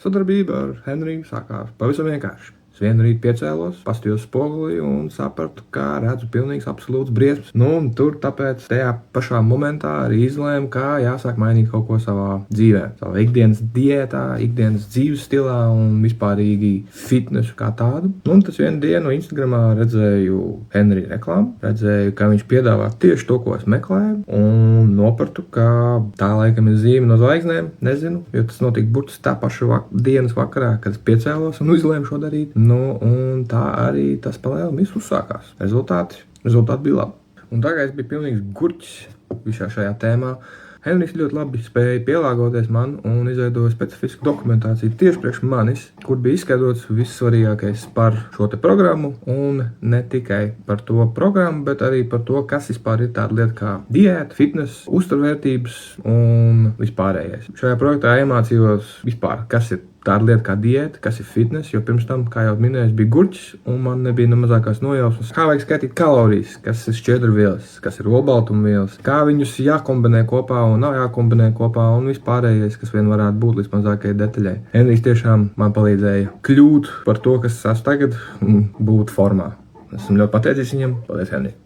Sadarbība ar Henriju sākās pavisam vienkārši. Es vienu rītu piecēlos, paskatījos spogulī un sapratu, kā redzu pilnīgs absolūts briesmas. Un tur tāpēc tajā pašā momentā arī izlēmu, kā jāsāk mainīt kaut ko savā dzīvē. Savā ikdienas diētā, ikdienas dzīves stilā un vispārīgi fitnesu kā tādu. Un tas vienu dienu Instagramā redzēju Henrija reklāmu, redzēju, ka viņš piedāvā tieši to, ko es meklēju, un nopratu, ka tā laikam ir zīme no zvaigznēm, nezinu, jo tas notika burtiski tā paša dienas vakarā, kad es piecēlos un izlēmu šo darīt. Un tā arī tas palēnām viss uzsākās. Rezultāti bija labi. Un tagad es biju pilnīgs gurķis visā šajā tēmā. Henrijs ļoti labi spēja pielāgoties man un izveidoja specifisku dokumentāciju tieši priekš manis, kur bija izskaidrots vissvarīgākais par šo te programmu, un ne tikai par to programmu, bet arī par to, kas vispār ir tāda lieta kā diēta, fitness, uzturvērtības un vispārējais. Šajā projektā iemācījos vispār, kas ir tāda lieta kā diēta, kas ir fitness, jo pirms tam, kā jau minēju, bija gurķis, un man nebija ne mazākās nojausmas, kā vajag skaitīt kalorijas, kas ir šķiedrvielas, kas ir olbaltumvielas, kā viņus jākombinē kopā un nav jākombinē kopā, un vispārējais, kas vien varētu būt līdz mazākajai detaļai. Henrijs tiešām man palīdzēja kļūt par to, kas es esmu tagad, un būt formā. Esmu ļoti pateicīgs viņam. Paldies, Henrij!